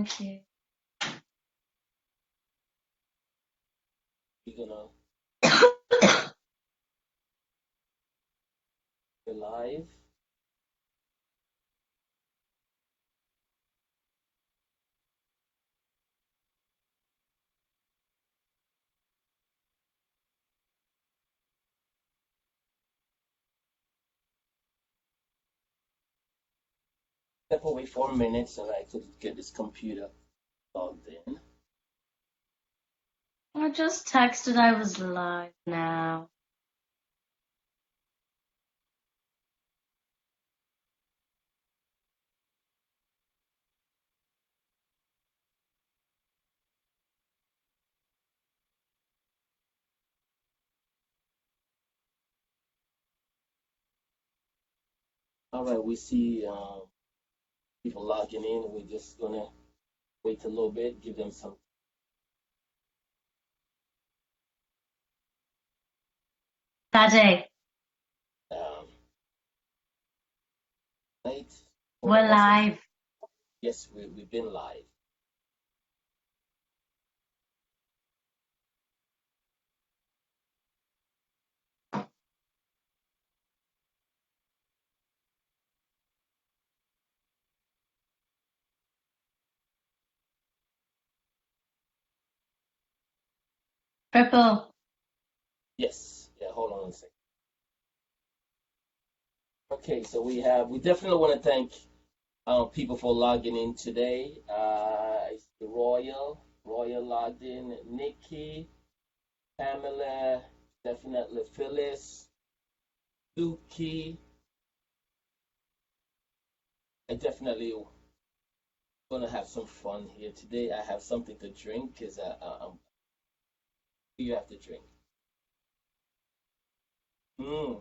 Thank you. You're gonna be live. Step away for a minute so that I could get this computer logged in. I just texted I was live now. All right, we see people logging in. We're just gonna wait a little bit, give them some. Daddy, Um, right. Hold we're on one second. live. Yes, we've been live. Triple. Yes. Yeah. Hold on one second. Okay, so we definitely want to thank people for logging in today. I see Royal logged in, Nikki, Pamela, definitely Phyllis, Suki. I definitely gonna have some fun here today. I have something to drink because you have to drink. Mm,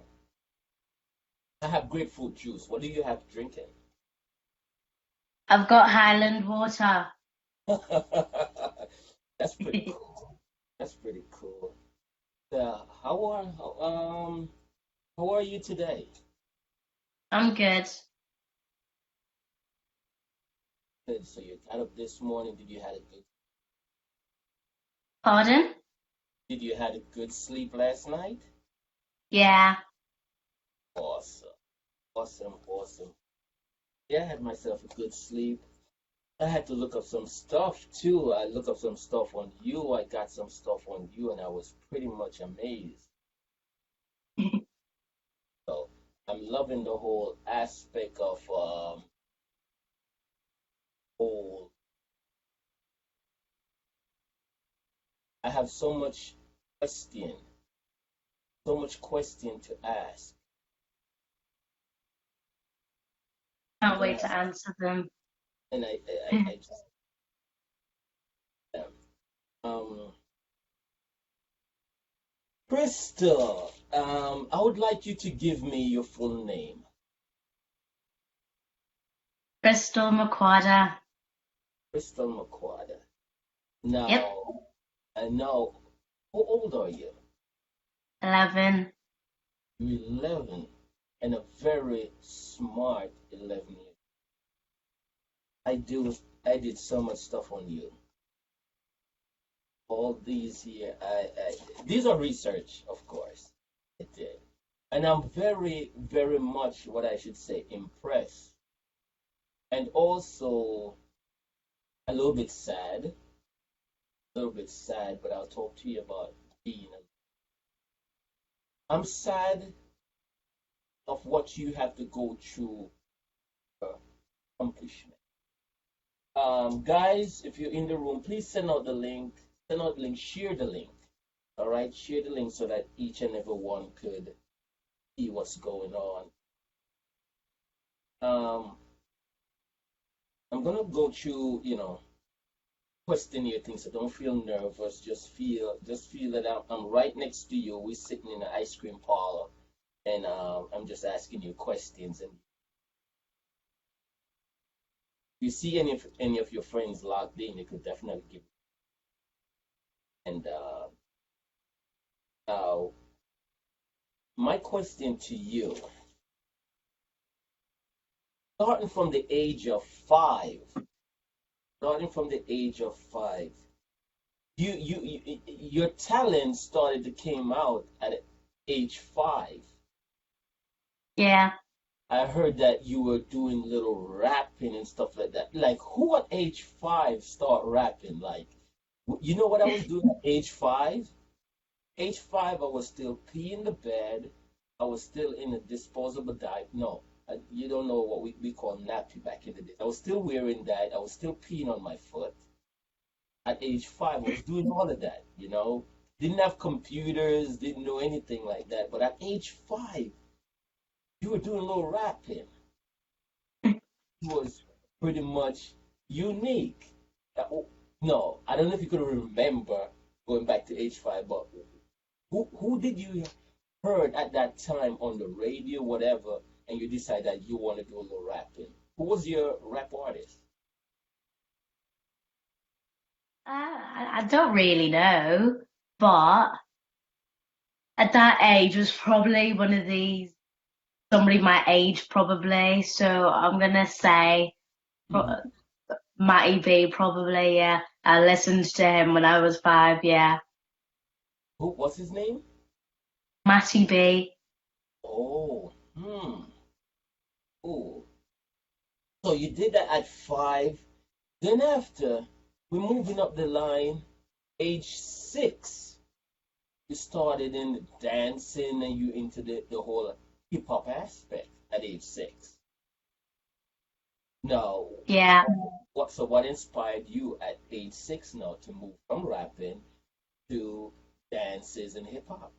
I have grapefruit juice. What do you have drinking? I've got Highland water. That's pretty cool. That's pretty cool. How are you today? I'm good. Good. So you got up this morning. Pardon? Did you had a good sleep last night? Yeah. Awesome. Awesome. Awesome. Yeah, I had myself a good sleep. I had to look up some stuff too. I looked up some stuff on you. I got some stuff on you, and I was pretty much amazed. So I'm loving the whole aspect of whole. I have question, so much question to ask. I'm Can't gonna wait to ask, answer them. and I just am. Um, Crystal, I would like you to give me your full name. Crystal Mukwada. Crystal Mukwada. Yep. Now, I know. How old are you? 11. You're 11, and a very smart 11 years. I do. I did so much stuff on you. All these here. These are research, of course. I did, and I'm very, very much what I should say impressed, and also a little bit sad. A little bit sad, but I'll talk to you about being. I'm sad of what you have to go through for accomplishment. Guys, if you're in the room, please send out the link. Send out the link. Share the link. All right, share the link so that each and every one could see what's going on. Um, I'm gonna go through, questionnaire things. So don't feel nervous. Just feel that I'm right next to you. We're sitting in an ice cream parlor, and I'm just asking you questions. And if you see any of your friends logged in, you could definitely give. And now, my question to you, starting from the age of 5, starting from the age of 5, your talent started to came out at age 5. Yeah. I heard that you were doing little rapping and stuff like that. Like, who at age 5 start rapping? Like, you know what I was doing at age 5? Age 5, I was still peeing the bed. I was still in a disposable diaper. No, you don't know what we call nappy back in the day. I was still wearing that. I was still peeing on my foot. At age 5, I was doing all of that, you know. Didn't have computers, didn't know anything like that. But at age 5, you were doing a little rapping. It was pretty much unique. No, I don't know if you could remember going back to age 5, but who did you heard at that time on the radio, whatever, and you decide that you want to do a little rapping? Who was your rap artist? I don't really know, but at that age was probably one of these, somebody my age probably. So I'm gonna say Hmm. Matty B probably, yeah. I listened to him when I was 5, yeah. Who? What's his name? Matty B. Oh, oh. So you did that at 5. Then after, we're moving up the line, age 6, you started in dancing and you into the whole hip hop aspect at age 6. Now, Yeah. what inspired you at age 6 now to move from rapping to dances and hip hop?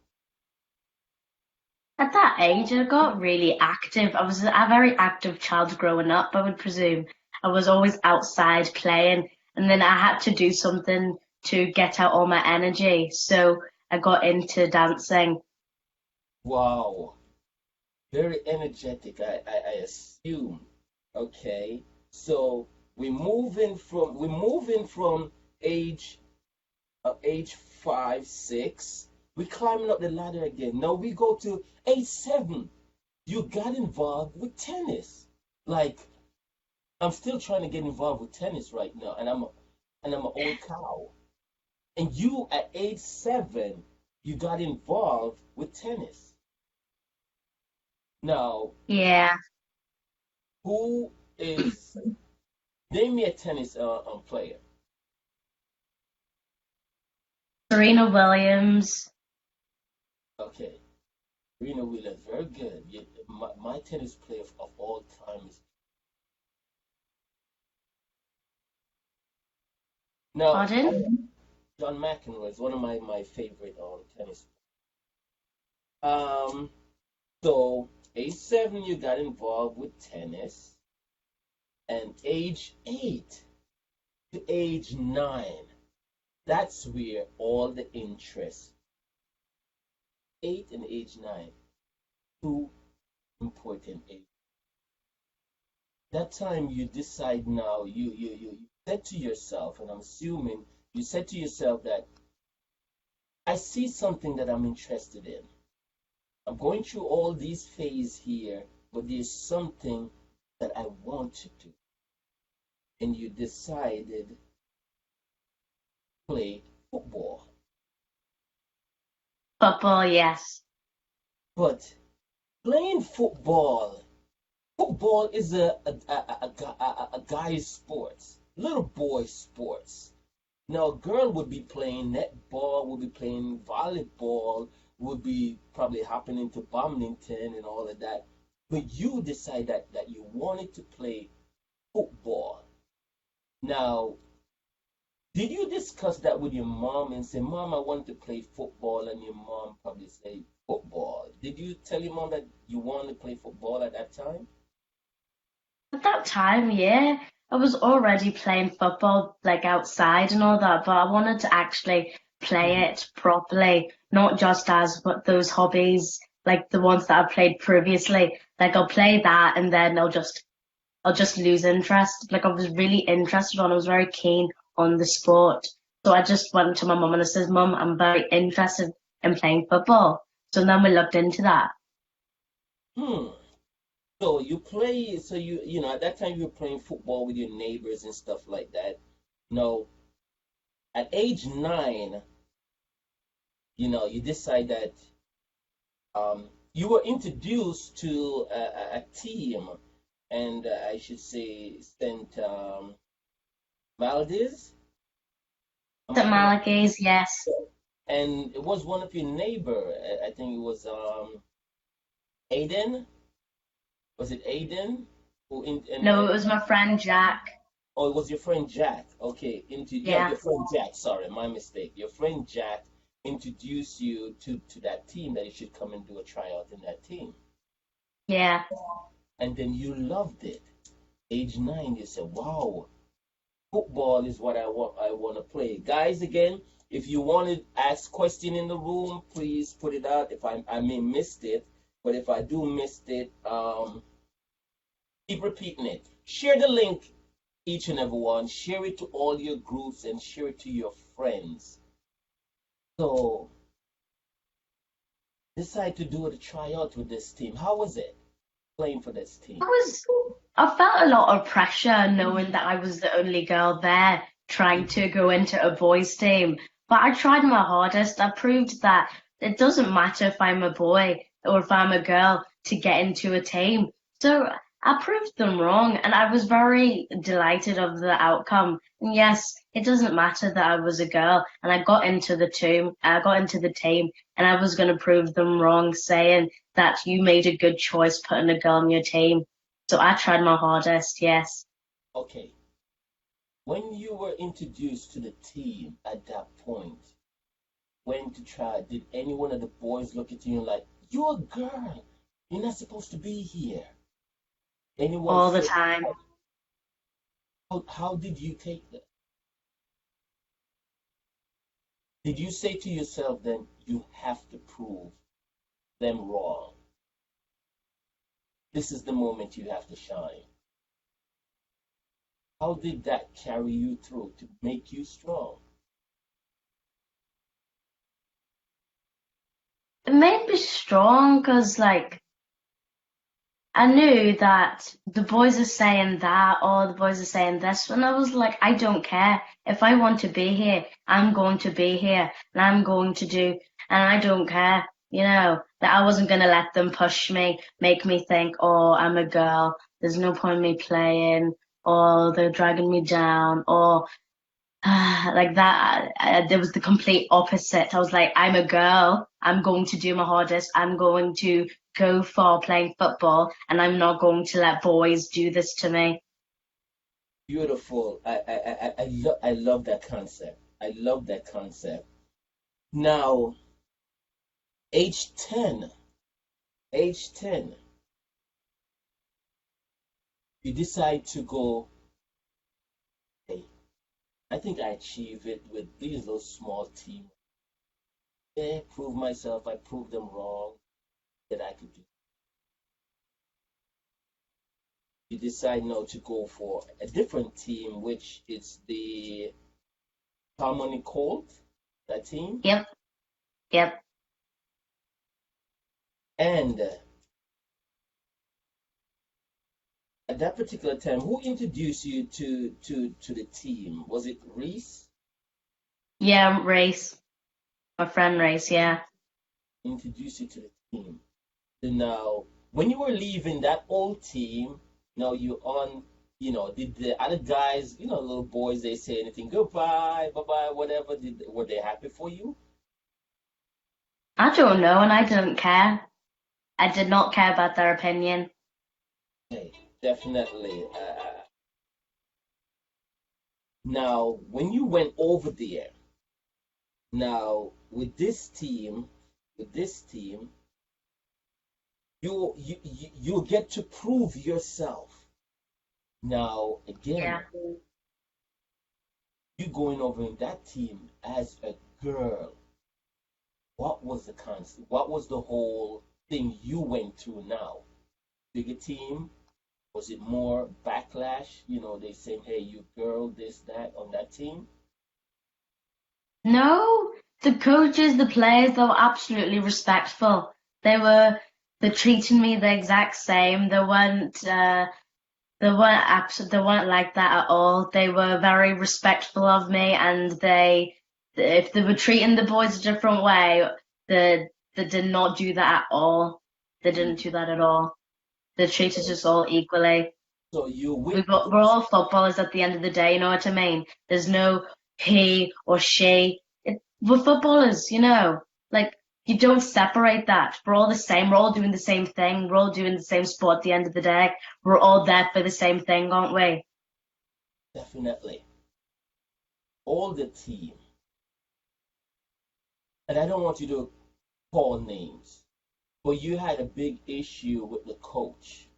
At that age, I got really active. I was a very active child growing up, I would presume. I was always outside playing, and then I had to do something to get out all my energy. So I got into dancing. Wow, very energetic, I assume. Okay, so we're moving from age age 5, 6. We're climbing up the ladder again. Now we go to age 7. You got involved with tennis. Like, I'm still trying to get involved with tennis right now, and I'm an old cow. And you at age 7, you got involved with tennis. Now, Yeah. who is name me a tennis player? Serena Williams. Okay, Serena Williams, very good. My tennis player of all time is now Pardon? John McEnroe is one of my favorite tennis. Um, so age 7 you got involved with tennis, and age 8 to age 9, that's where all the interest. 8 and age 9, two important age. That time you decide now, you said to yourself, and I'm assuming you said to yourself that I see something that I'm interested in. I'm going through all these phases here, but there's something that I want to do. And you decided to play football. Football, yes. But playing football is a guy's sports, little boy sports. Now, a girl would be playing netball, would be playing volleyball, would be probably hopping into badminton and all of that. But you decide that you wanted to play football. Now, did you discuss that with your mom and say, Mom, I want to play football? And your mom probably say, football. Did you tell your mom that you wanted to play football at that time? At that time, yeah, I was already playing football like outside and all that, but I wanted to actually play Mhm. it properly, not just as what those hobbies like the ones that I played previously. Like I'll play that and then I'll just lose interest. Like I was really interested on, I was very keen on the sport. So I just went to my mum and I says, Mum, I'm very interested in playing football. So then we looked into that. Hmm. So you play, so you know, at that time you were playing football with your neighbors and stuff like that. Now, at age 9, you decide that you were introduced to a team, and I should say St. Maldives. Am I St. correct? Malachy's, yes. And it was one of your neighbor. I think it was Aiden. Was it Aiden? Who in No, it was my friend Jack. Oh, it was your friend Jack. Okay, yeah, Yeah, your friend Jack. Sorry, my mistake. Your friend Jack introduced you to that team that you should come and do a tryout in that team, yeah. and then you loved it. Age 9, you said, "Wow, football is what I want. I want to play." Guys, again, if you want to ask question in the room, please put it out. If I may missed it, but if I do missed it, keep repeating it. Share the link, each and every one. Share it to all your groups and share it to your friends. So decide to do a tryout with this team. How was it playing for this I team? was, I felt a lot of pressure knowing that I was the only girl there trying to go into a boys' team. But I tried my hardest. I proved that it doesn't matter if I'm a boy or if I'm a girl to get into a team. So I proved them wrong, and I was very delighted of the outcome. And yes, it doesn't matter that I was a girl, and I got into the team. I got into the team, and I was going to prove them wrong, saying that you made a good choice putting a girl on your team. So I tried my hardest, yes. Okay. When you were introduced to the team at that point, when to try, did any one of the boys look at you and like, "You're a girl. You're not supposed to be here"? Anyone All the say, time. how did you take that? Did you say to yourself then, you have to prove them wrong? This is the moment you have to shine. How did that carry you through to make you strong? It made me strong because, like, I knew that the boys are saying that or the boys are saying this, and I was like, I don't care. If I want to be here, I'm going to be here, and I'm going to do, and I don't care, that I wasn't going to let them push me, make me think, oh, I'm a girl, there's no point in me playing, or they're dragging me down, or like that. There was the complete opposite. I was like, I'm a girl. I'm going to do my hardest. I'm going to go for playing football, and I'm not going to let boys do this to me. Beautiful. I love that concept. I love that concept. Now, age 10, age 10, you decide to go, hey, I think I achieved it with these little small team. Yeah, prove myself. I proved them wrong that I could do. You decide now to go for a different team, which is the Harmony Colt, that team. Yep, yep. And at that particular time, who introduced you to the team? Was it Reese? Yeah, Race. My friend Race, yeah. Introduced you to the team. So now, when you were leaving that old team, now you're on, did the other guys, little boys, they say anything, goodbye, bye bye, whatever? Were they happy for you? I don't know, and I didn't care. I did not care about their opinion. Hey, definitely. Now, when you went over there, now with this team, you get to prove yourself. Now, again, Yeah. you going over in that team as a girl. What was the concept? What was the whole thing you went through now? Bigger team? Was it more backlash? They saying, hey, you girl, this, that on that team? No, the coaches, the players, they were absolutely respectful. They were, they treated me the exact same. They weren't, they weren't like that at all. They were very respectful of me, and if they were treating the boys a different way, they did not do that at all. They didn't do that at all. They treated us all equally. So you We're witnessed. all footballers at the end of the day, you know what I mean? There's no he or she. We're footballers, you know. Like, you don't separate that. We're all the same. We're all doing the same thing. We're all doing the same sport at the end of the day. We're all there for the same thing, aren't we? Definitely. All the team. And I don't want you to call names, but you had a big issue with the coach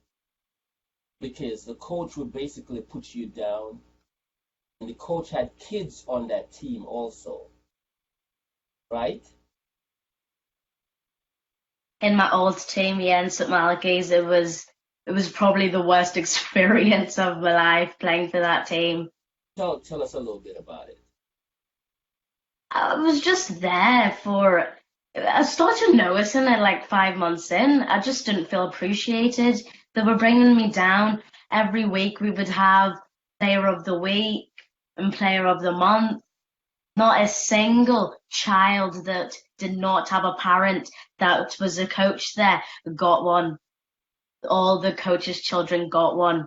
because the coach would basically put you down, and the coach had kids on that team also, right? In my old team, yeah, in St. Malachy's, it was probably the worst experience of my life playing for that team. Tell us a little bit about it. I was just there for, I started noticing it like 5 months in. I just didn't feel appreciated. They were bringing me down. Every week we would have player of the week and player of the month. Not a single child that did not have a parent that was a coach there got one. All the coaches' children got one.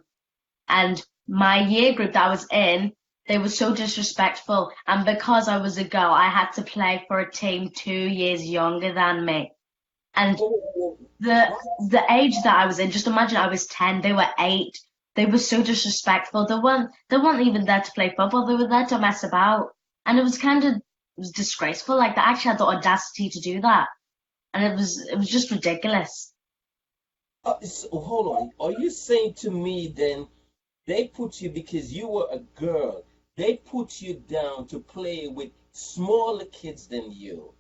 And my year group that I was in, they were so disrespectful. And because I was a girl, I had to play for a team 2 years younger than me. And Oh, the what? the age that I was in, just imagine I was 10, they were 8. They were so disrespectful. They weren't even there to play football. They were there to mess about. And it was disgraceful. Like they actually had the audacity to do that. And it was just ridiculous. So hold on. Are you saying to me then they put you because you were a girl? They put you down to play with smaller kids than you.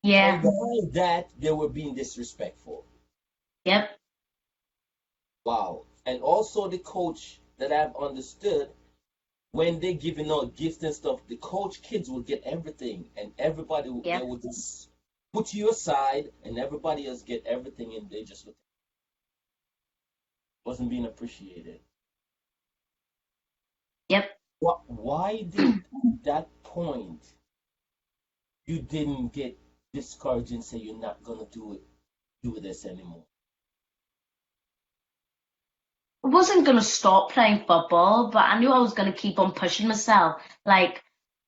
And Yeah. behind that, they were being disrespectful. Yep. Wow. And also the coach that I've understood, when they're giving out gifts and stuff, the coach kids will get everything and everybody they Yep. will just put you aside and everybody else get everything and they just wasn't being appreciated. Yep. Why did at that point you didn't get discouraged and say you're not gonna do this anymore? I wasn't gonna stop playing football, but I knew I was gonna keep on pushing myself. Like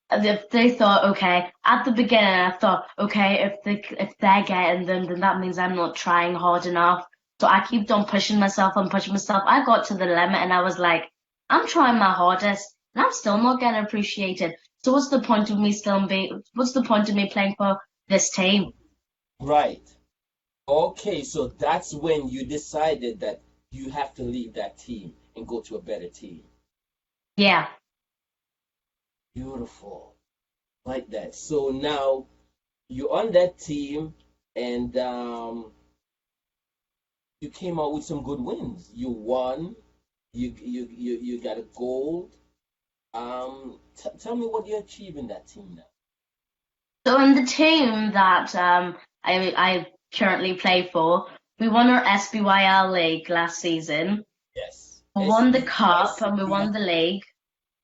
if they thought, okay, at the beginning I thought, okay, if they're getting them, then that means I'm not trying hard enough. So I kept on pushing myself and pushing myself. I got to the limit and I was like, I'm trying my hardest and I'm still not getting appreciated. So what's the point of me playing for this team? Right. Okay, so that's when you decided that you have to leave that team and go to a better team. Yeah. Beautiful. Like that. So now you're on that team and you came out with some good wins. You won. You got a gold. Tell me what you achieved in that team now. So in the team that I currently play for, we won our SBYL league last season. Yes. We won the cup and we won the league.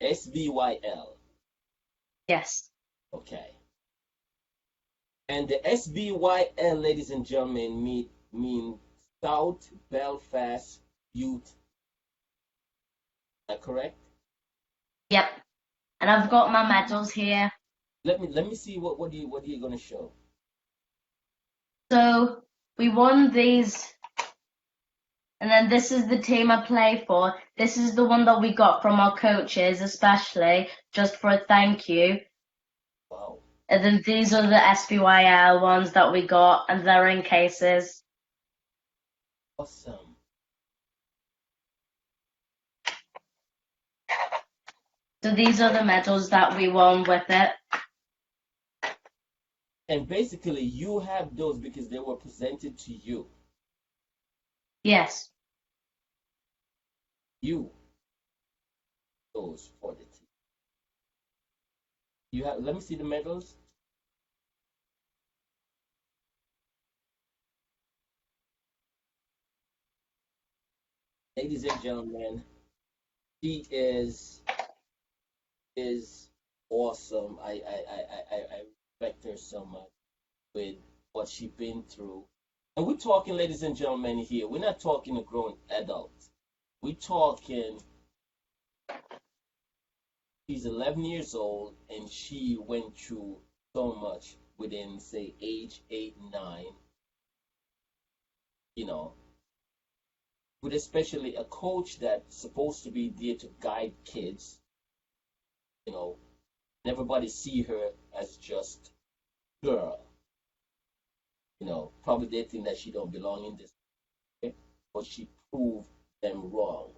SBYL. Yes. Okay. And the SBYL, ladies and gentlemen, mean South Belfast Youth. Is that correct? Yep. And I've got my medals here. Let me see what are you gonna show? So we won these, and then this is the team I play for. This is the one that we got from our coaches, especially just for a thank you. Wow. And then these are the SBYL ones that we got, and they're in cases. Awesome. So these are the medals that we won with it. And basically you have those because they were presented to you. Yes. You those for the team. You have let me see the medals. ladies and gentlemen, she is awesome. I respect her so much with what she's been through. And we're talking, ladies and gentlemen, here. We're not talking a grown adult. We're talking, she's 11 years old and she went through so much within, say, age 8, 9, you know, with especially a coach that's supposed to be there to guide kids, you know, and everybody see her as just girl. Probably they think that she don't belong in this, way, but she proved them wrong.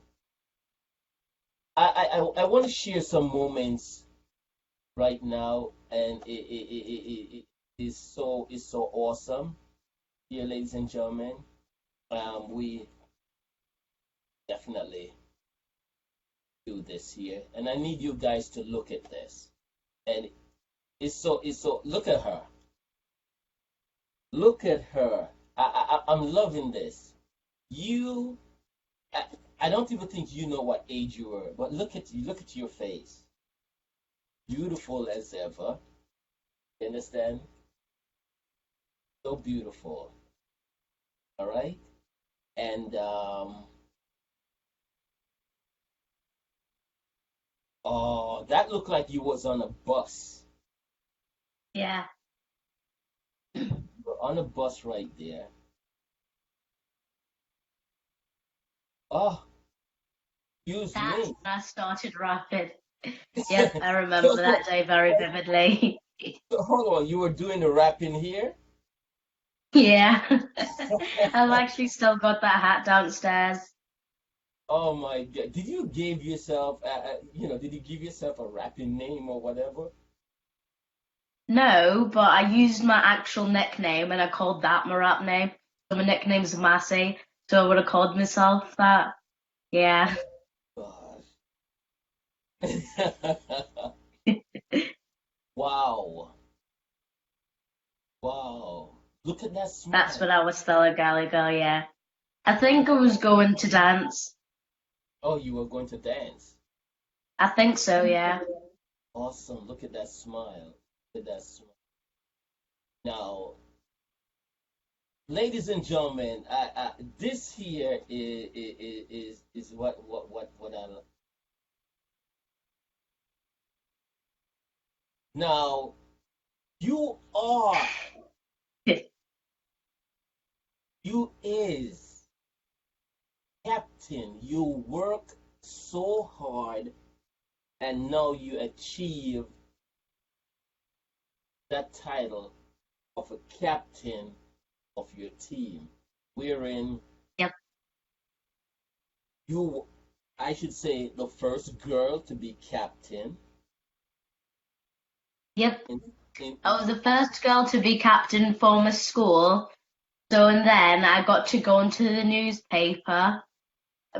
I want to share some moments right now, and it is so awesome here, ladies and gentlemen. We definitely do this here, and I need you guys to look at this. And it's so look at her. Look at her. I'm loving this. You, I, I don't even think you know what age you were, but look at your face. Beautiful as ever. You understand? So beautiful. All right? And oh, that looked like you was on a bus. Yeah, You're on a bus right there. Oh, excuse that's me. when I started rapping. Yep, I So, remember so, that day very vividly. so hold on, you were doing the rapping here? Yeah, I've actually still got that hat downstairs. Oh my God. Did you give yourself a rapping name or whatever? No, but I used my actual nickname and I called that my rap name. So my nickname's Massey, so I would have called myself that. Yeah. Gosh. Wow. Wow. Look at that That's smile. when I was still a girly girl, yeah. I think I was going to dance. Oh, you were going to dance. I think so, yeah. Awesome. Look at that smile. Look at that smile. Now, ladies and gentlemen, this here is what I love. Now, you are, you is captain. You work so hard and now you achieve that title of a captain of your team, wherein Yep. you, I should say, the first girl to be captain Yep. in, in I was the first girl to be captain for my school. So, and then I got to go into the newspaper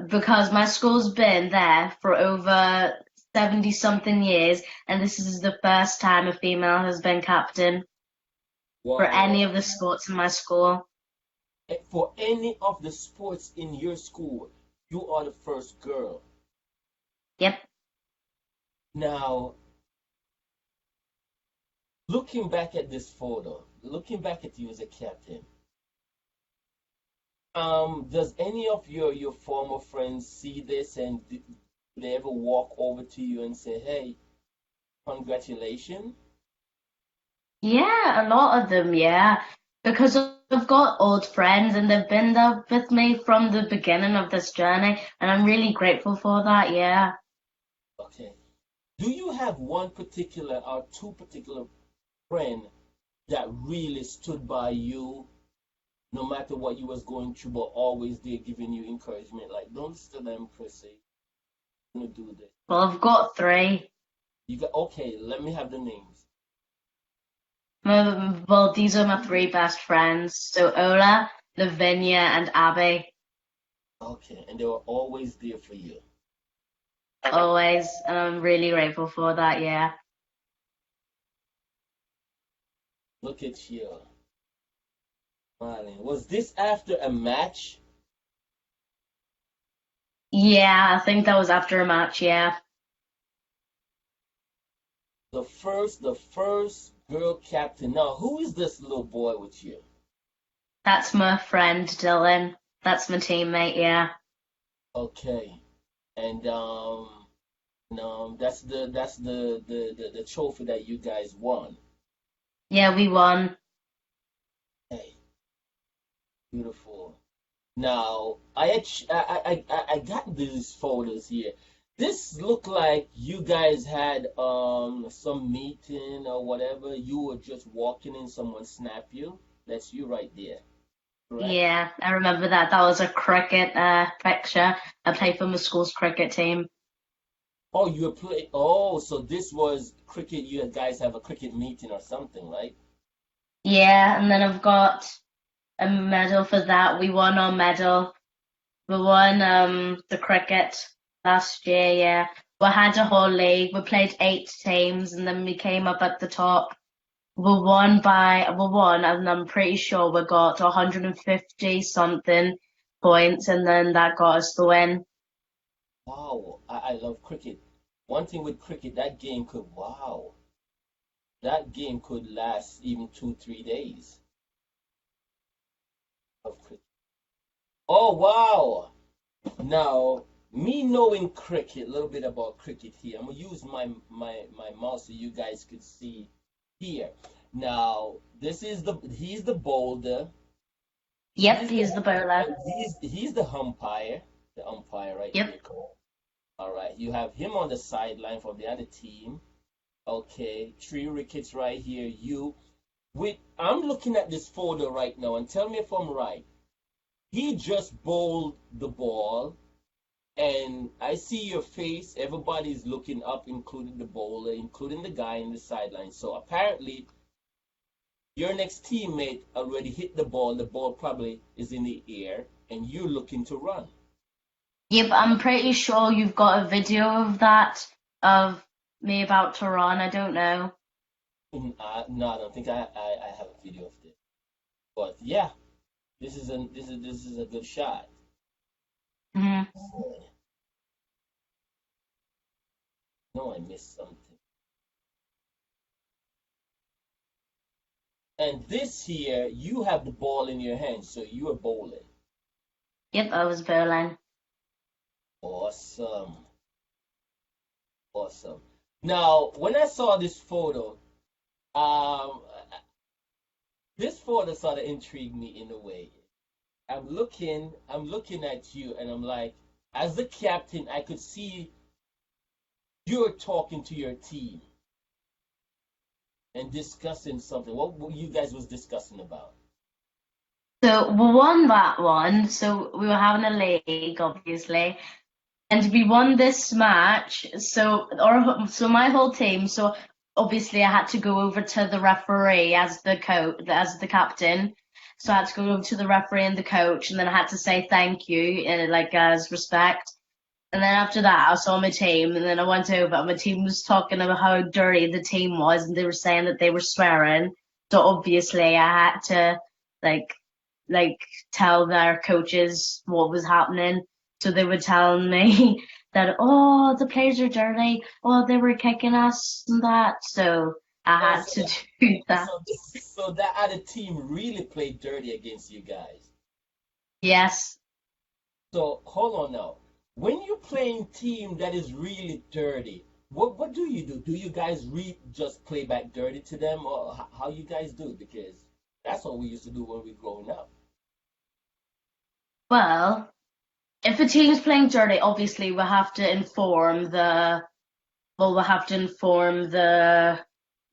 because my school's been there for over 70 something years, and this is the first time a female has been captain for any wow, of the sports in my school. for any of the sports in your school, you are the first girl. Yep. Now, looking back at this photo, looking back at you as a captain, does any of your former friends see this and do they ever walk over to you and say, "Hey, congratulations"? Yeah, a lot of them, yeah. Because I've got old friends and they've been there with me from the beginning of this journey, and I'm really grateful for that, yeah. Okay. Do you have one particular or two particular friend that really stood by you no matter what you was going through, but always there giving you encouragement? Like, don't listen to them per se. I'm gonna do this. Well, I've got three. You got okay. Let me have the names. Well, these are my three best friends. So Ola, Lavinia, and Abby. Okay, and they were always there for you. Always. And I'm really grateful for that, yeah. Look at you, smiling. Was this after a match? Yeah, I think that was after a match, yeah. The first girl captain. Now, who is this little boy with you? That's my friend Dylan. That's my teammate, yeah. Okay, and that's the trophy that you guys won. Yeah, we won. Hey, beautiful. Now, I got these photos here. This looked like you guys had some meeting or whatever. You were just walking and someone snapped you. That's you right there, correct? Yeah, I remember that. That was a cricket picture. I played for my school's cricket team. Oh, you were play. Oh, so this was cricket. You guys have a cricket meeting or something, right? Yeah, and then I've got a medal for that. We won our medal. We won the cricket last year, yeah. We had a whole league. We played 8 teams and then we came up at the top. We won, and I'm pretty sure we got 150 something points, and then that got us the win. Wow, I love cricket. One thing with cricket, that game could last even 2, 3 days of cricket. Oh, wow. Now, me knowing cricket, a little bit about cricket here. I'm gonna use my mouse so you guys could see here. Now, he's the bowler. Yep, He's he's the the bowler. he's the umpire right Yep. here. All right, you have him on the sideline from the other team. Okay, 3 wickets right here. I'm looking at this photo right now, and tell me if I'm right. He just bowled the ball, and I see your face. Everybody's looking up, including the bowler, including the guy in the sideline. So apparently, your next teammate already hit the ball. The ball probably is in the air, and you're looking to run. Yep, I'm pretty sure you've got a video of that, of me about to run. I don't know. No, I don't think I have a video of this. But yeah, this is a good shot. Hmm. No, I missed something. And this here, you have the ball in your hand, so you are bowling. Yep, I was bowling. Awesome. Awesome. Now, when I saw um, this photo sort of intrigued me in a way. I'm looking at you, and I'm like, as the captain, I could see you're talking to your team and discussing something. What you guys was discussing about? So we won that one. So we were having a league, obviously, and we won this match. So my whole team. So obviously I had to go over to the referee as the captain. So I had to go over to the referee and the coach, and then I had to say thank you, like as respect. And then after that, I saw my team, and then I went over, and my team was talking about how dirty the team was, and they were saying that they were swearing. So obviously, I had to like like tell their coaches what was happening. So they were telling me that, oh, the players are dirty. Oh, they were kicking us and that. So I Oh, had to do that. so that other team really played dirty against you guys. Yes. So hold on now. When you're playing team that is really dirty, what do you do? Do you guys just play back dirty to them, or how you guys do? Because that's what we used to do when we were growing up. Well, if a team's playing dirty, obviously we have to inform we'll have to inform the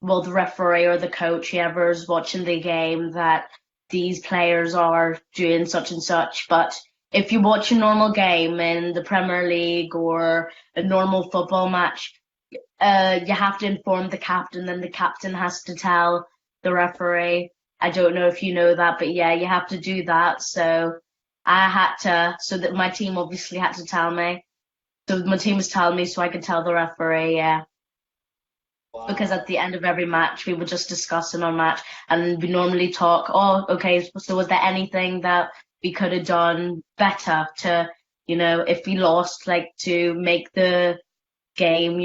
referee or the coach, whoever's watching the game, that these players are doing such and such. But if you watch a normal game in the Premier League or a normal football match, you have to inform the captain, then the captain has to tell the referee. I don't know if you know that, but yeah, you have to do that. So that my team obviously had to tell me. So my team was telling me so I could tell the referee, yeah. Because at Wow. the end of every match, we were just discussing our match, and we normally talk, oh, okay, so was there anything that we could have done better to, if we lost, like to make the game,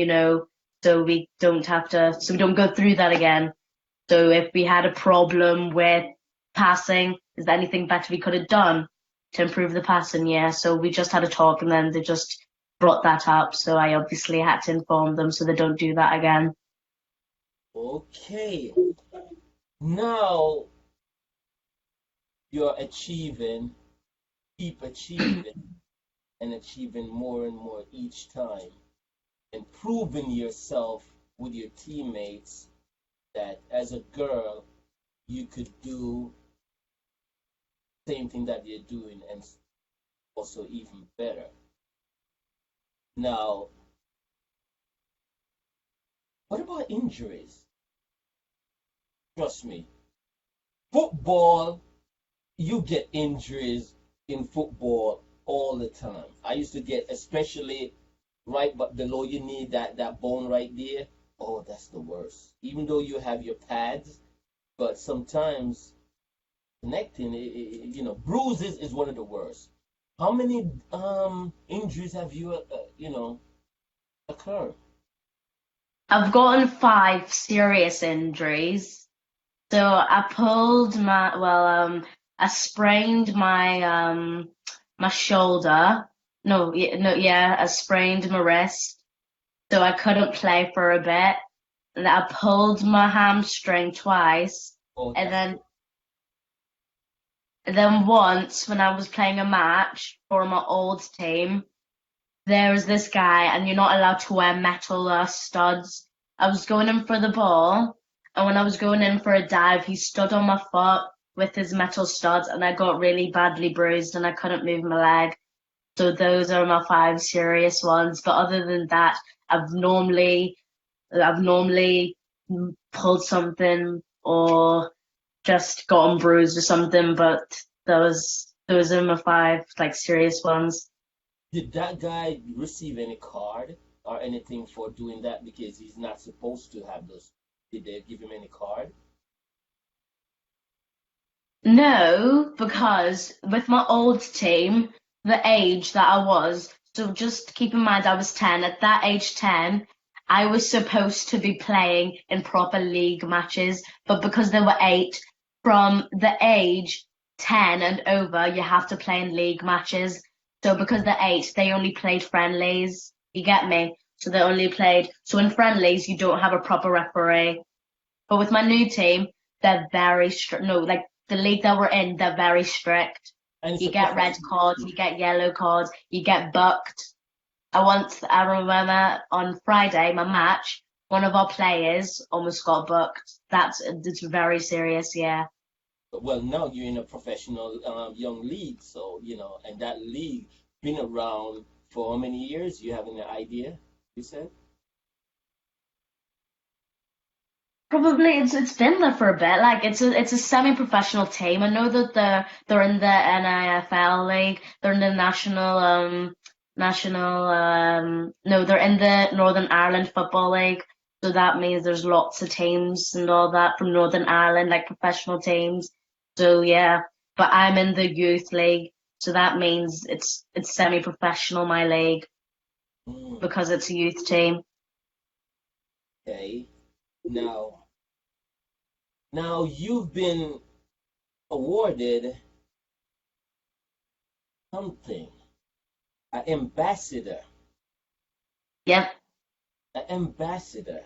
so we don't go through that again. So if we had a problem with passing, is there anything better we could have done to improve the passing? Yeah. So we just had a talk and then they just brought that up. So I obviously had to inform them so they don't do that again. Okay. Now you're achieving, keep achieving, and achieving more and more each time, and proving yourself with your teammates that as a girl, you could do the same thing that you're doing and also even better. Now, what about injuries? Trust me, football, you get injuries in football all the time. I used to get, especially right but below your knee, that bone right there. Oh, that's the worst. Even though you have your pads, but sometimes connecting, bruises is one of the worst. How many injuries have you, occurred? I've gotten 5 serious injuries. So I sprained my shoulder. No, no, yeah, I sprained my wrist. So I couldn't play for a bit. And I pulled my hamstring twice. Oh, And that's then once when I was playing a match for my old team, there was this guy, and you're not allowed to wear metal studs. I was going in for the ball, and when I was going in for a dive, he stood on my foot with his metal studs, and I got really badly bruised, and I couldn't move my leg. So those are my 5 serious ones. But other than that, I've normally pulled something or just gotten bruised or something. But those are my 5 like serious ones. Did that guy receive any card or anything for doing that because he's not supposed to have those? Did they give him any card? No, because with my old team, the age that I was, so just keep in mind I was 10. At that age 10, I was supposed to be playing in proper league matches, but because there were 8, from the age 10 and over, you have to play in league matches. So because they're 8, they only played friendlies. You get me? So in friendlies, you don't have a proper referee. But with my new team, they're very strict. No, like the league that we're in, they're very strict. And it's You a get red professional. cards, you get yellow cards, you get bucked. I remember on Friday, my match, one of our players almost got bucked. It's very serious, yeah. Well, now you're in a professional young league, so and that league been around for how many years? You have any idea? You said? Probably it's been there for a bit. Like it's a semi-professional team. I know that they're in the NIFL league. They're in the national no, they're in the Northern Ireland Football League. So that means there's lots of teams and all that from Northern Ireland, like professional teams. So yeah, but I'm in the youth league, so that means it's semi-professional, my league, Mm, because it's a youth team. okay. Now, now you've been awarded something, an ambassador, Yep. an ambassador.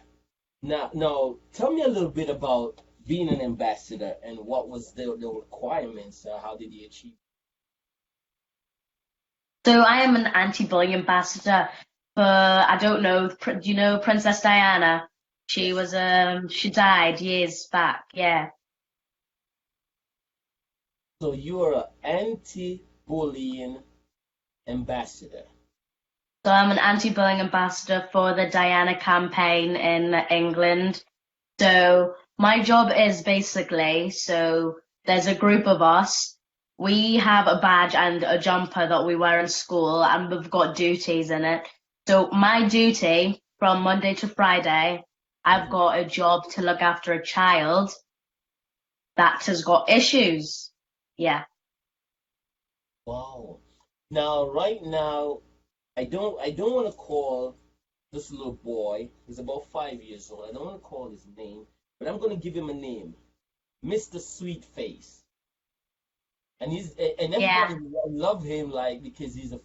Now, tell me a little bit about being an ambassador and what was the requirements. How did you achieve? So I am an anti-bullying ambassador for, I don't know, do you know Princess Diana? Yes. She died years back, yeah. So you're an anti-bullying ambassador. So I'm an anti-bullying ambassador for the Diana campaign in England. So my job is basically, so there's a group of us. We have a badge and a jumper that we wear in school, and we've got duties in it. So my duty from Monday to Friday, I've Mhm. got a job to look after a child that has got issues. Yeah. Wow. Now, right now, I don't want to call this little boy. He's about 5 years old. I don't want to call his name, but I'm going to give him a name, Mr. Sweet Face. And Yeah. everybody love him like because he's a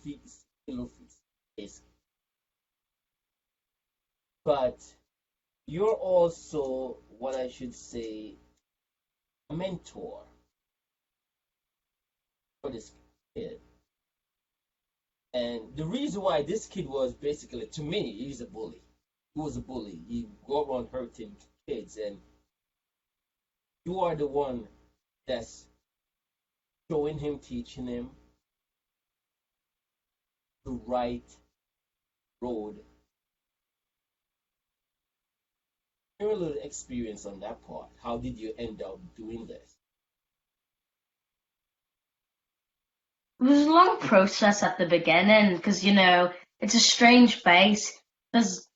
little face. But you're also what I should say a mentor for this kid. And the reason why this kid was basically, to me, he's a bully. He was a bully. He go around hurting kids, and you are the one that's showing him, teaching him the right road. Share a little experience on that part. How did you end up doing this? It was a long process at the beginning because, it's a strange face because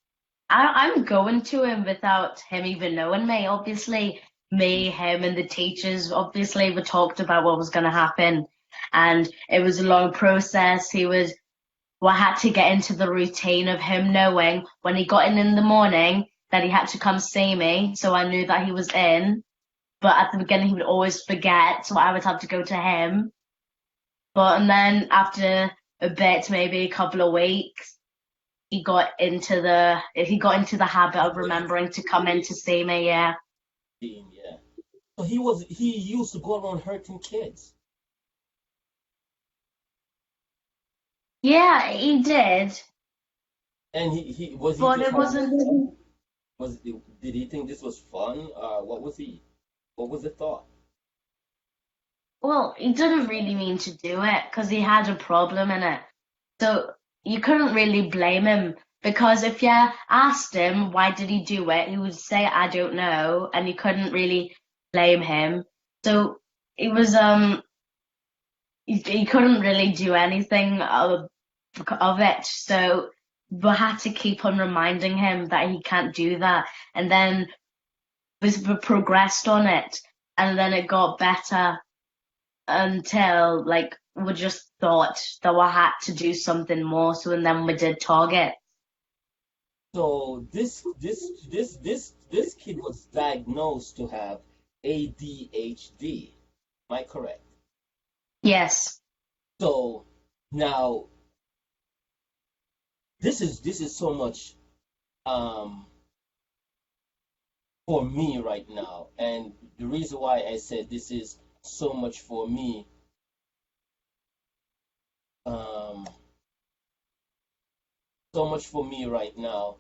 I'm going to him without him even knowing me. Obviously, me, him, and the teachers obviously we talked about what was going to happen, and it was a long process. Well, I had to get into the routine of him knowing when he got in the morning that he had to come see me, so I knew that he was in. But at the beginning, he would always forget, so I would have to go to him. And then after a bit, maybe a couple of weeks, he got into the habit of remembering to come in to see me. Yeah, Yeah. So he used to go around hurting kids. yeah, he did, And he was he but just it having fun? wasn't. Did he think this was fun? What was he? What was the thought? Well, he didn't really mean to do it because he had a problem in it. So you couldn't really blame him because if you asked him why did he do it, he would say, I don't know, and you couldn't really blame him. So it was he couldn't really do anything of it. So we had to keep on reminding him that he can't do that. And then we progressed on it, and then it got better until like we just thought that we had to do something more. So and then we did target. So this kid was diagnosed to have ADHD. Am I correct? Yes. So now this is so much um for me right now, and the reason why I said this is so much for me, um, so much for me right now.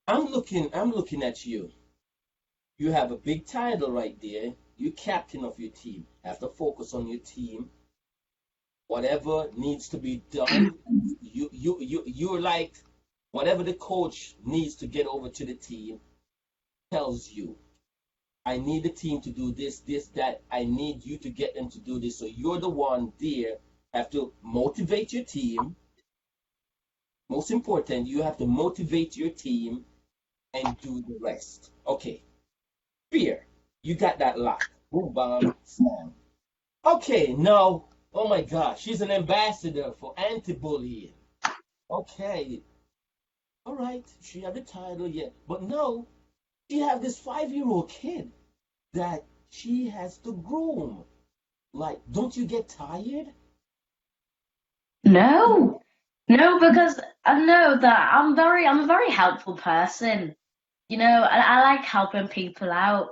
I'm looking at you. You have a big title right there. You're captain of your team. Have to focus on your team. Whatever needs to be done, you're like whatever the coach needs to get over to the team tells you. I need the team to do this, this, that. I need you to get them to do this. So you're the one there. Have to motivate your team. Most important, you have to motivate your team and do the rest. Okay. Fear. You got that lock. Boom, bam, slam. Okay, now, oh my gosh, she's an ambassador for anti-bullying. Okay, all right, she had the title, yeah, but no, she have this 5-year-old kid that she has to groom. Like, don't you get tired? No. No, because I know that I'm a very helpful person. I like helping people out.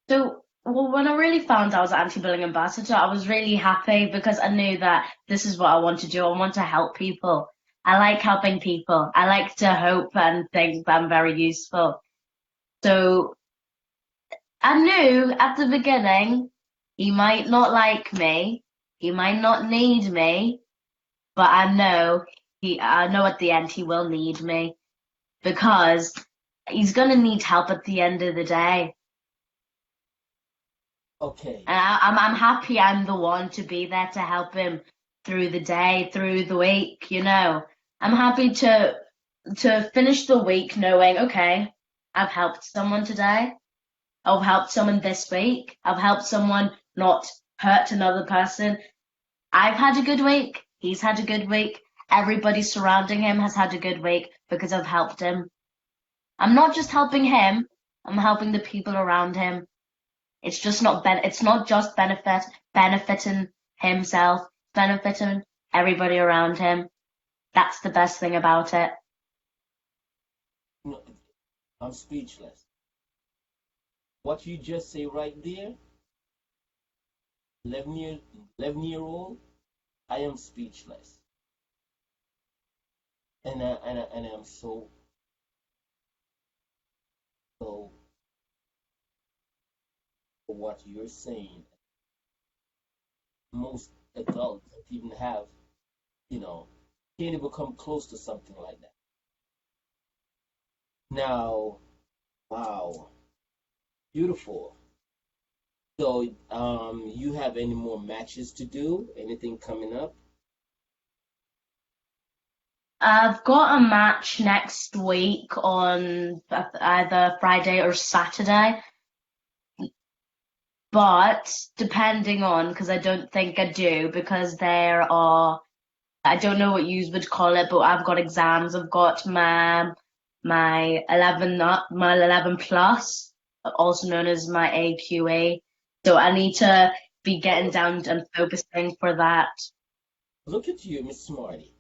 So, well, when I really found out I was anti-bullying ambassador, I was really happy because I knew that this is what I want to do. I want to help people. I like helping people. I like to hope and think that I'm very useful. So I knew at the beginning he might not like me, he might not need me, but I know at the end he will need me because he's gonna need help at the end of the day. Okay, And I'm happy I'm the one to be there to help him through the day, through the week. I'm happy to finish the week knowing, okay, I've helped someone today. I've helped someone this week. I've helped someone not hurt another person. I've had a good week. He's had a good week. Everybody surrounding him has had a good week because I've helped him. I'm not just helping him, I'm helping the people around him. It's just not it's not just benefiting himself, benefiting everybody around him. That's the best thing about it. No, I'm speechless. What you just say right there, 11 year old, I am speechless. And I'm so for what you're saying. Most adults don't even have, you know, can't even come close to something like that. Now, wow, beautiful. So, you have any more matches to do? Anything coming up? I've got a match next week on either Friday or Saturday, but depending on, because I don't think I do, because there are, I don't know what you would call it, but I've got exams. I've got my 11 plus, also known as my AQA. So I need to be getting down and focusing for that. Look at you, Miss Smarty.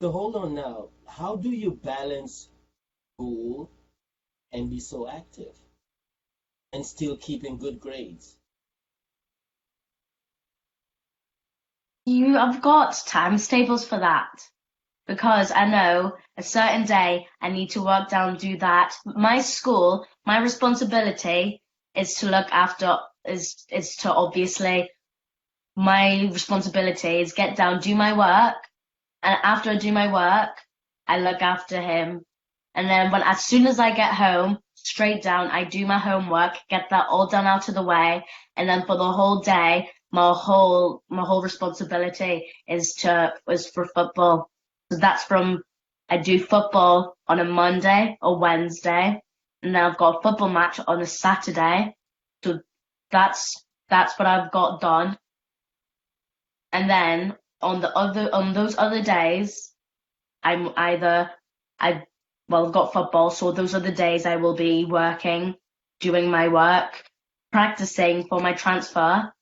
So hold on now. How do you balance school and be so active and still keeping good grades? I've got times tables for that because I know a certain day I need to work down, do that. My school, my responsibility is to look after, is to obviously, my responsibility is get down, do my work, and after I do my work, I look after him. And then as soon as I get home, straight down, I do my homework, get that all done out of the way, and then for the whole day, my whole responsibility is for football. So that's from I do football on a Monday or Wednesday, and then I've got a football match on a Saturday. So that's what I've got done. And then on those other days, I'm either I well, I've got football, so those are the days I will be working, doing my work, practicing for my transfer,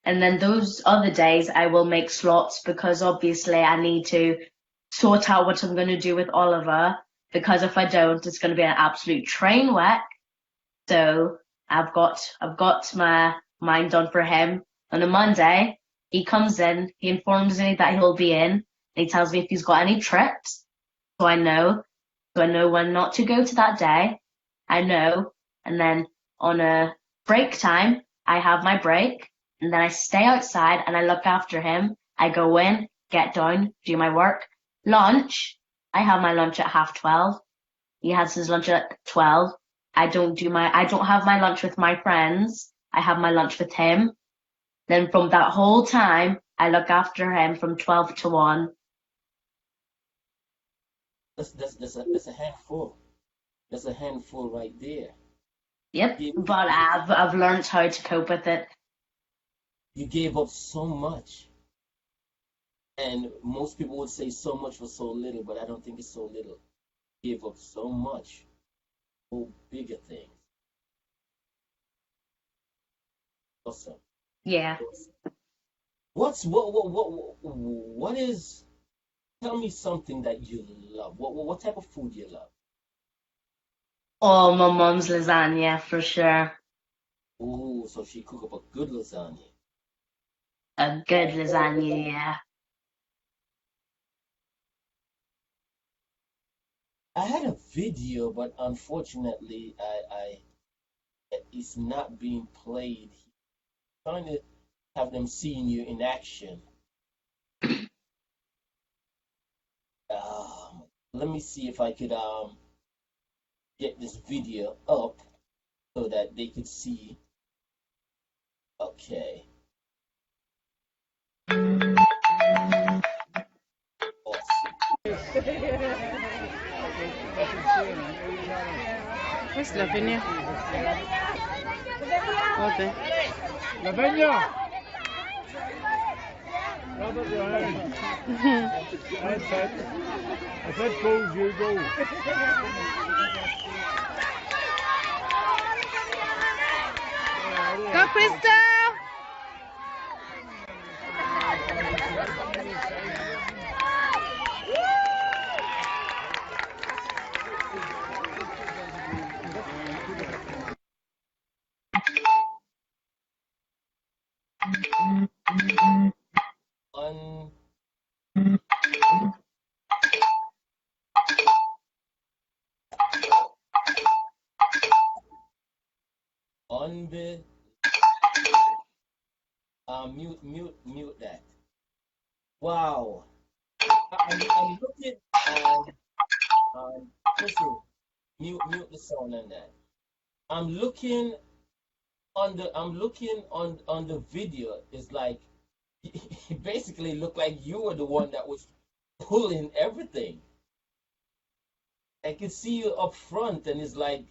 and then those other days I will make slots because obviously I need to sort out what I'm going to do with Oliver because if I don't, it's going to be an absolute train wreck. So I've got my mind on for him. On a Monday, he comes in, he informs me that he'll be in, and he tells me if he's got any trips, so I know. So I know when not to go to that day. I know. And then on a break time, I have my break, and then I stay outside and I look after him. I go in, get down, do my work. Lunch, I have my lunch at 12:30. He has his lunch at 12. I don't have my lunch with my friends. I have my lunch with him. Then from that whole time, I look after him from 12 to 1. That's a handful. That's a handful right there. Yep, You, but I've learned how to cope with it. you gave up so much. And most people would say so much for so little, but I don't think it's so little. You gave up so much for bigger things. Awesome. Yeah. What is, tell me something that you love. What type of food you love? Oh, my mom's lasagna for sure. Oh, so she cook up a good lasagna. A good lasagna, yeah. I had a video, but unfortunately, it's not being played. Trying to have them seeing you in action. Let me see if I could get this video up so that they could see. Okay. Awesome. Where's Lavinia? Okay. Lavinia! Robert Ryan. That's it. If it goes, you go. Go, Crystal! Un, unbe, mute that. Wow. I'm looking, listen, mute the sound on that. I'm looking on the video. It's like, it basically looked like you were the one that was pulling everything. I could see you up front, and it's like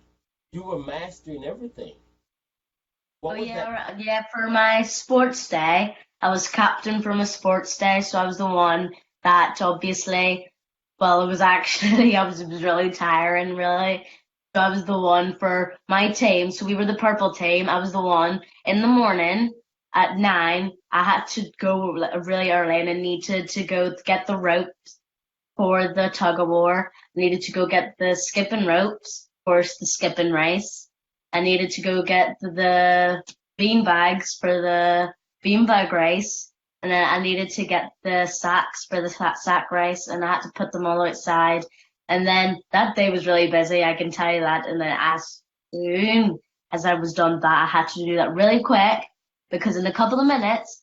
you were mastering everything. Oh What was that? yeah, for my sports day, I was captain for my sports day, so I was the one that obviously, well, it was actually, it was really tiring, really. So I was the one for my team. So we were the purple team. I was the one in the morning at 9. I had to go really early and I needed to go get the ropes for the tug of war. I needed to go get the skipping ropes for the skipping race. I needed to go get the bean bags for the beanbag race. And then I needed to get the sacks for the sack race, and I had to put them all outside. And then that day was really busy, I can tell you that. And then as soon as I was done that, I had to do that really quick because in a couple of minutes,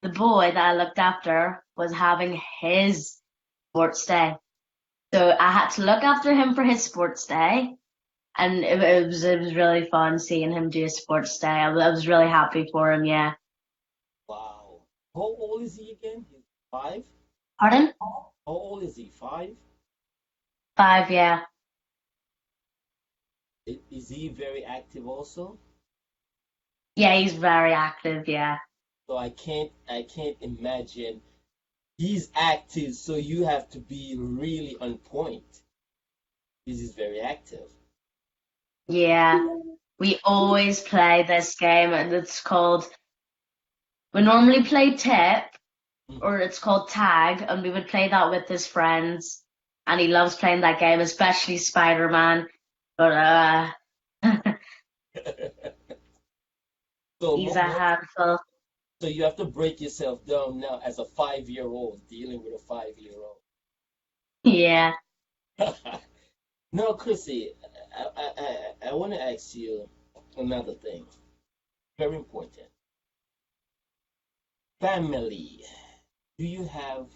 the boy that I looked after was having his sports day. So I had to look after him for his sports day, and it was really fun seeing him do his sports day. I was really happy for him. Yeah. Wow. How old is he again? He's 5? Pardon? How old is he? 5? 5. Yeah. Is he very active also? Yeah, he's very active. Yeah. So I can't imagine he's active, so you have to be really on point. This is very active. Yeah. We always play this game, and it's called. We normally play tip, or it's called tag, and we would play that with his friends. And he loves playing that game, especially Spider-Man. But So he's a handful. so you have to break yourself down now as a 5-year-old dealing with a 5-year-old. Yeah. No, Chrissy, I want to ask you another thing. Very important. Family. Do you have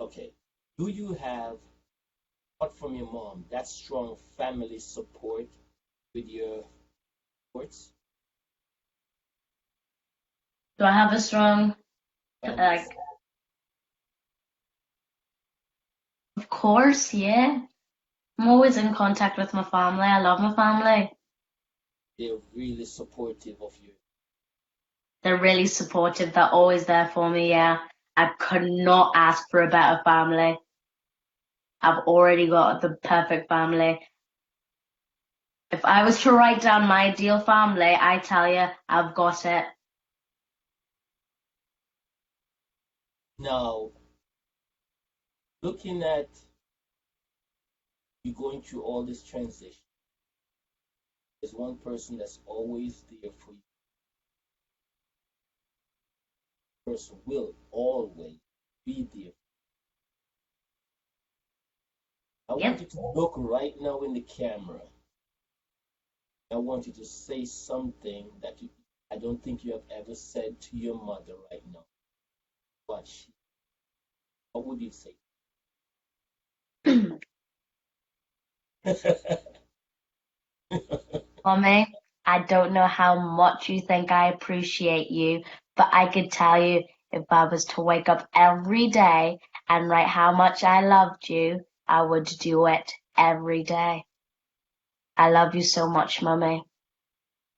okay. Do you have, apart from your mom, that strong family support with your sports? Do I have a strong, Family. like, of course, yeah. I'm always in contact with my family. I love my family. They're really supportive of you. They're really supportive. They're always there for me, yeah. I could not ask for a better family. I've already got the perfect family. If I was to write down my ideal family, I tell you, I've got it. Now, looking at you going through all this transition, there's one person that's always there for you. Person will always be there. I want Yep. you to look right now in the camera. I want you to say something that I don't think you have ever said to your mother right now. What would you say? Mommy, I don't know how much you think I appreciate you, but I could tell you if I was to wake up every day and write how much I loved you, I would do it every day. I love you so much, Mummy.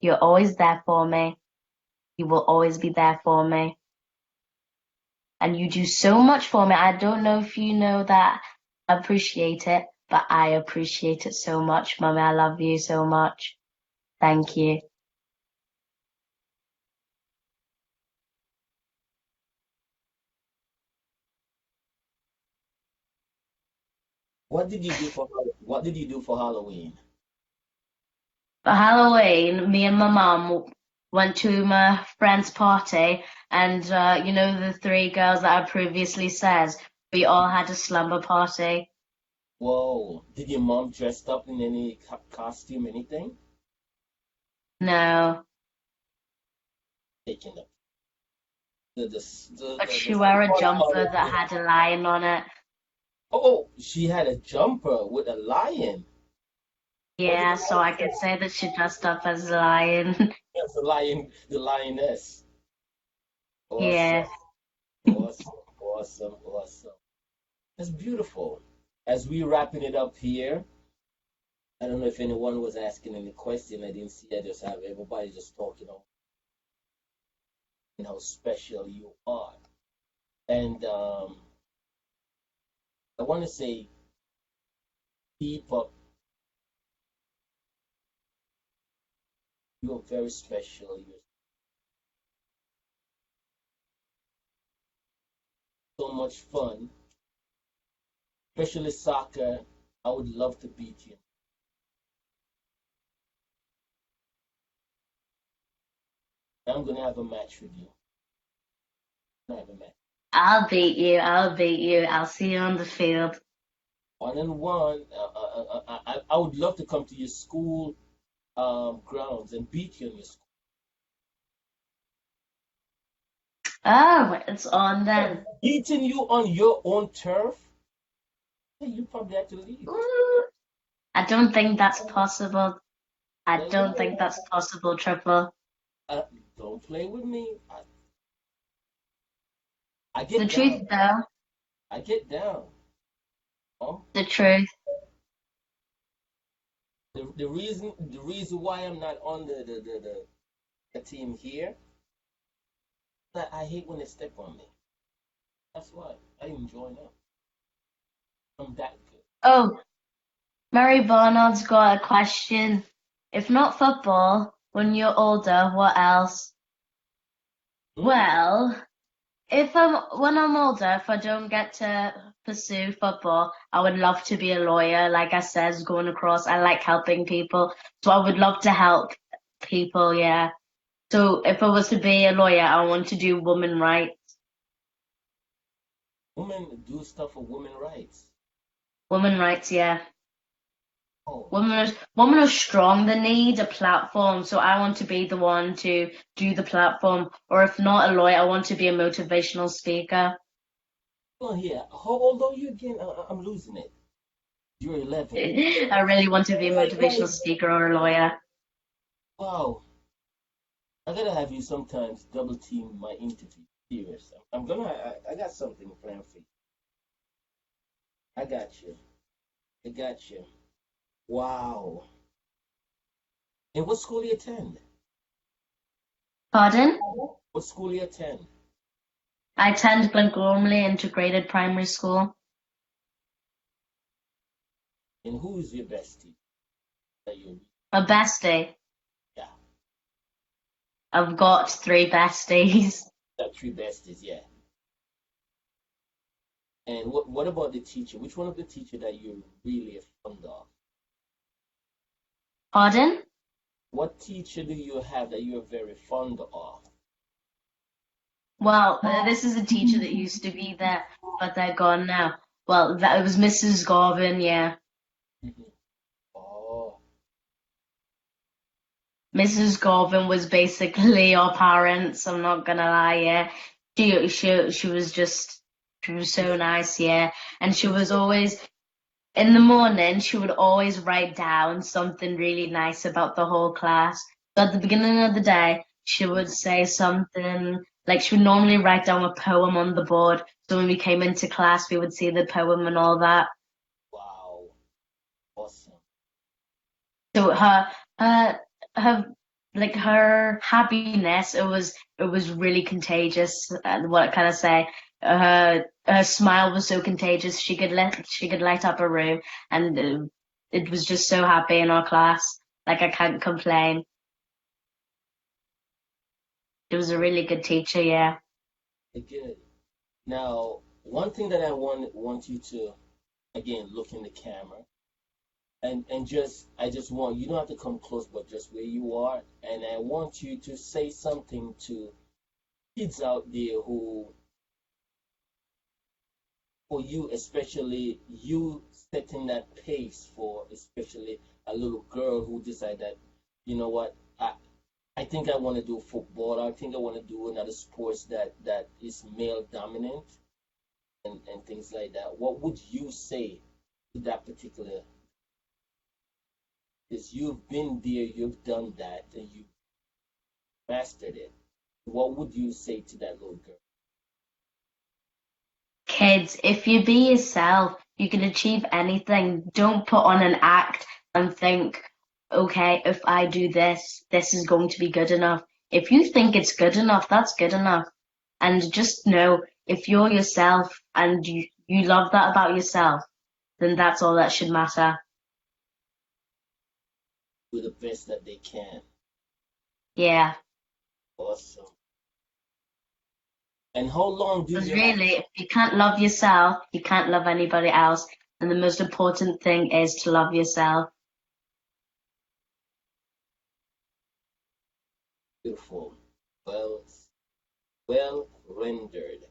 You're always there for me. You will always be there for me. And you do so much for me. I don't know if you know that. I appreciate it, but I appreciate it so much, Mummy. I love you so much. Thank you. What did you do for Halloween? For Halloween, me and my mum went to my friend's party, and you know the three girls that I previously said, we all had a slumber party. Whoa, did your mom dressed up in any costume, anything? No, Taking but she the wore a fun part jumper of that it. had a lion on it. Oh, she had a jumper with a lion. What did Yeah, the so lion I could say? say that she dressed up as a lion. Yes, the lion, the lioness. Yeah. Awesome, awesome, awesome, awesome. That's beautiful. As we wrapping it up here, I don't know if anyone was asking any question. I didn't see. I just have everybody just talking about how special you are. And I want to say, keep up. You're very special. You're so much fun, especially soccer. I would love to beat you. I'm gonna have a match with you. I'm gonna have a match. I'll beat you. I'll beat you. I'll see you on the field. 1-on-1. I would love to come to your school grounds and beat you in your school. Oh, it's on But then. beating you on your own turf, hey, you probably have to leave. Ooh. I don't think that's possible. I Well, don't think that's possible, Triple. uh, don't play with me. I The get truth, down. though, I get down. Oh, the truth. the reason why I'm not on the team here, that I hate when they step on me. That's why I enjoy now. I'm that good. Oh, Mary Barnard's got a question. If not football, when you're older, what else? Hmm? Well, when I'm older, if I don't get to pursue football, I would love to be a lawyer. Like I said, going across, I like helping people, so I would love to help people. Yeah. So if I was to be a lawyer, I want to do women rights. Women do stuff for women rights. Women rights, yeah. Oh, Women are strong. They need a platform. So I want to be the one to do the platform. Or if not a lawyer, I want to be a motivational speaker. well, here. How old are you again? I'm losing it. You're 11. I really want to be a motivational Like, speaker or a lawyer. wow. I gotta have you sometimes double team my interview. Serious. I got something planned for you. I got you. I got you. Wow. And what school you attend? Pardon? What school you attend? I attend Glengormley Integrated Primary School. And who is your bestie that you? My bestie. Yeah, I've got three besties. got three besties. Yeah. And what about the teacher? Which one of the teacher that you're really fond of? Pardon? What teacher do you have that you're very fond of? Well, this is a teacher that used to be there, but they're gone now. Well, it was Mrs. Garvin, yeah. Mhm. Oh, Mrs. Garvin was basically our parents, I'm not gonna lie, yeah. She was just she was so nice, yeah. And she was always in the morning she would always write down something really nice about the whole class. So at the beginning of the day, she would say something like she would normally write down a poem on the board. So when we came into class we would see the poem and all that. wow. Awesome. So her like her happiness, it was really contagious. What can I say? Her smile was so contagious. She could light up a room, and it was just so happy in our class. Like I can't complain. It was a really good teacher, yeah. Good. Now, one thing that I want you to again look in the camera and just I just want you don't have to come close, but just where you are, and I want you to say something to kids out there who for you, especially you setting that pace for especially a little girl who decide that, you know what, I think I want to do football. I think I want to do another sports that is male dominant and things like that. What would you say to that particular? Because you've been there, you've done that, and you mastered it. What would you say to that little girl? Kids, if you be yourself, you can achieve anything. Don't put on an act and think, okay, if I do this, this is going to be good enough. If you think it's good enough, that's good enough. And just know if you're yourself and you love that about yourself, then that's all that should matter. Do the best that they can. Yeah. Awesome. And how long do Because you have? really, if you can't love yourself, you can't love anybody else. And the most important thing is to love yourself. Beautiful. Well, well rendered.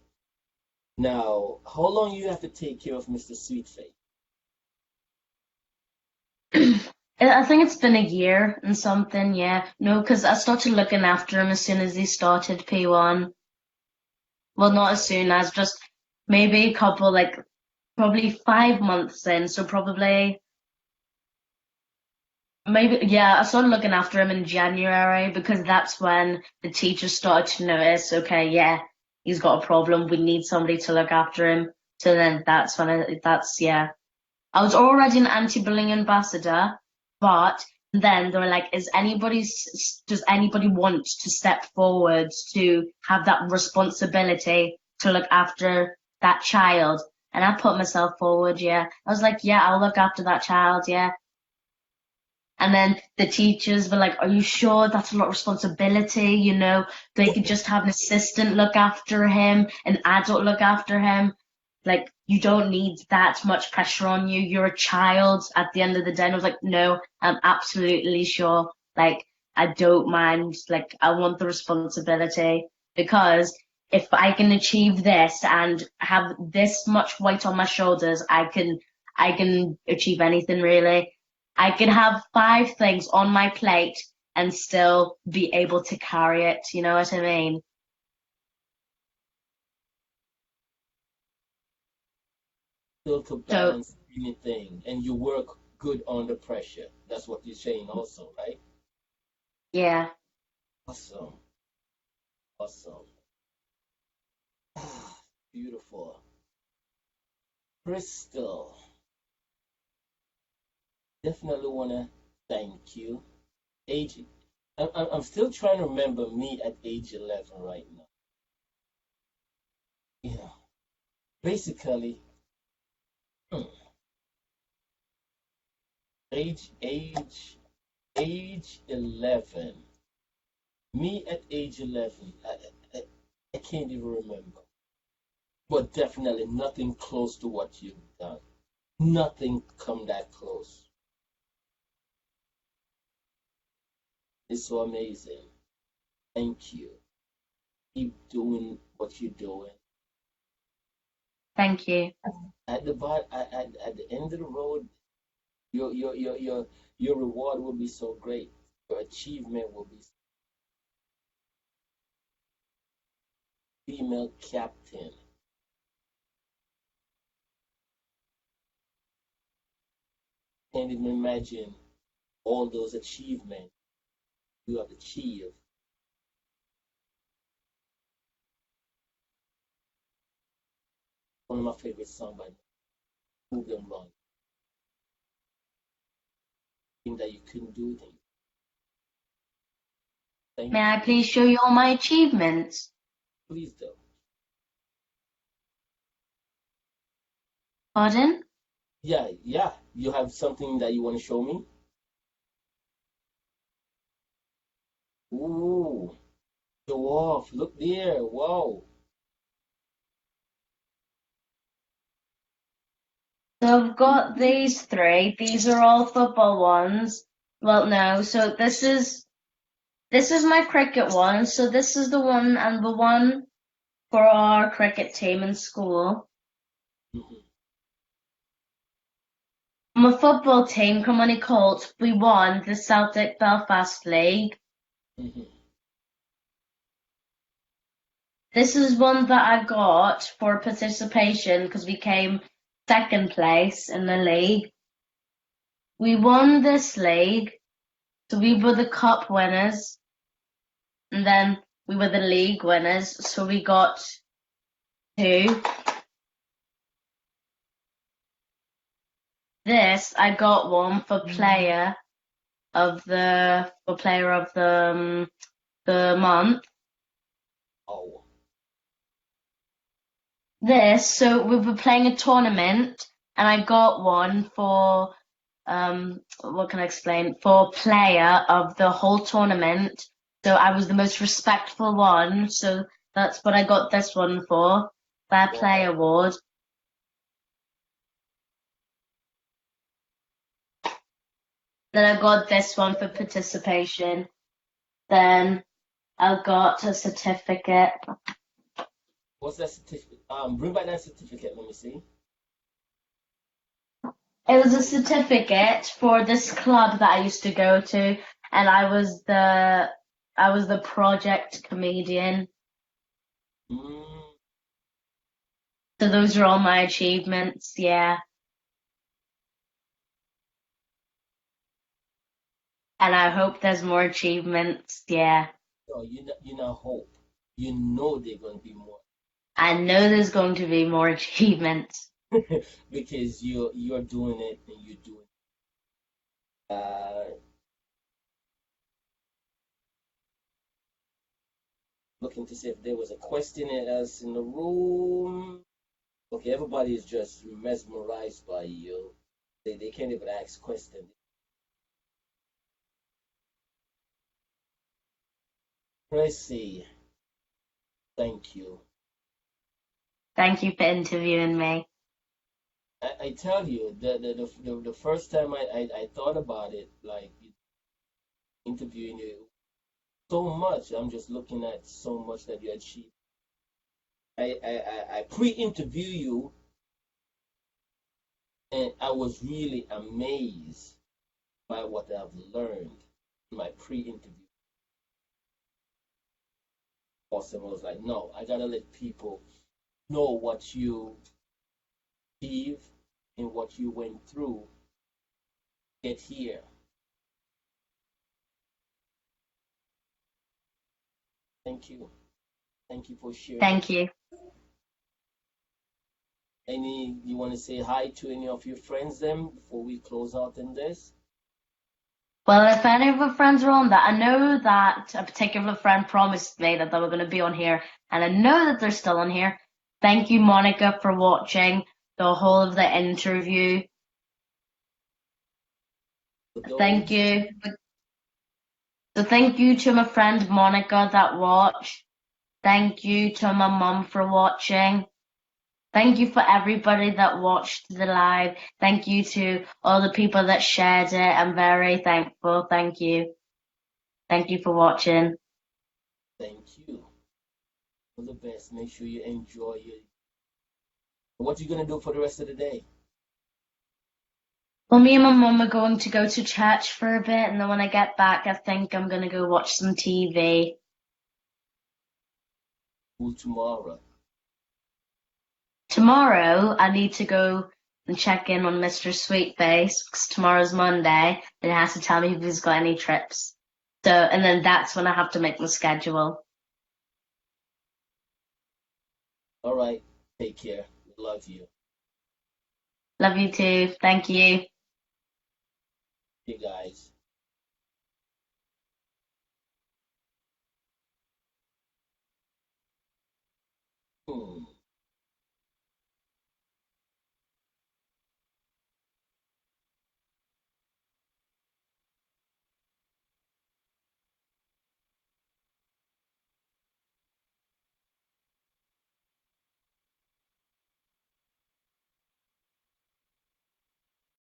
Now, how long you have to take care of Mr. Sweetface? I think it's been a year and something, yeah. No, because I started looking after him as soon as he started P1. Well, not as soon as, just maybe a couple, like probably 5 months in. So probably, maybe, yeah, I started looking after him in January because that's when the teachers started to notice, okay, yeah, he's got a problem. We need somebody to look after him. So then yeah. I was already an anti-bullying ambassador, but then they were like, does anybody want to step forward to have that responsibility to look after that child? And I put myself forward, yeah. I was like, yeah, I'll look after that child, yeah. And then the teachers were like, are you sure that's a lot of responsibility? They could just have an assistant look after him, an adult look after him. Like, you don't need that much pressure on you. You're a child at the end of the day. And I was like, no, I'm absolutely sure. Like, I don't mind. Like, I want the responsibility because if I can achieve this and have this much weight on my shoulders, I can achieve anything really. I can have 5 things on my plate and still be able to carry it. You know what I mean? Still to So, balance anything, and you work good under pressure. That's what you're saying, also, right? yeah. Awesome, awesome. Beautiful. Crystal, definitely want to thank you. Age, I'm still trying to remember me at age 11 right now. Yeah, basically, hmm, age, age, age 11. Me at age 11, I, I can't even remember. But definitely nothing close to what you've done. Nothing come that close. It's so amazing. Thank you. Keep doing what you're doing. Thank you. At the end of the road, your reward will be so great. Your achievement will be female captain. Can't even imagine all those achievements you have achieved. One of my favorite songs by Move Them Run. Think that you couldn't do it. Thank May you. I please show you all my achievements? Please do. Pardon? Yeah, yeah. You have something that you want to show me? Ooh, show off. Look there. Wow. So I've got these three. These are all football ones. Well, no. So this is my cricket one. So this is the one and the one for our cricket team in school. Mhm, My football team, Cummoney Colts, we won the Celtic Belfast League. mhm. This is one that I got for participation because we came second place in the league. We won this league, so we were the cup winners, and then we were the league winners, so we got two. This, I got one for player of the month. Oh, This, so we were playing a tournament, and I got one for what can I explain? For player of the whole tournament. So I was the most respectful one, so that's what I got this one for. Fair Play wow. Award. Then I got this one for participation. Then I got a certificate. What's that certificate? Bring back that certificate. Let me see. It was a certificate for this club that I used to go to, and I was the project comedian. Mm, So those are all my achievements, yeah. And I hope there's more achievements, yeah. no, you not hope. You know they're gonna be more I know there's going to be more achievements. because you're doing it and you're doing it. Looking to see if there was a question else in the room. Okay, everybody is just mesmerized by you. They can't even ask questions. Tracy, thank you. Thank you for interviewing me. I tell you, the first time I thought about it, like interviewing you, so much. I'm just looking at so much that you achieved. I pre-interview you, and I was really amazed by what I've learned in my pre-interview. Awesome. I was like, no, I gotta let people know what you achieved and what you went through. Get here. Thank you. Thank you for sharing. Thank you. Any you want to say hi to any of your friends then before we close out in this? Well, if any of my friends are on that, I know that a particular friend promised me that they were going to be on here, and I know that they're still on here. Thank you, Monica, for watching the whole of the interview. For Thank those, you. So thank you to my friend Monica that watched. Thank you to my mum for watching. Thank you for everybody that watched the live. Thank you to all the people that shared it. I'm very thankful. Thank you. Thank you for watching. thank you. All the best. Make sure you enjoy it. What are you gonna do for the rest of the day? Well, me and my mum are going to go to church for a bit, and then when I get back, I think I'm going to go watch some TV. School tomorrow. Tomorrow, I need to go and check in on Mr. Sweetface because tomorrow's Monday, and he has to tell me if he's got any trips. So, and then that's when I have to make my schedule. All right. Take care. We love you. Love you too. Thank you. Hey guys.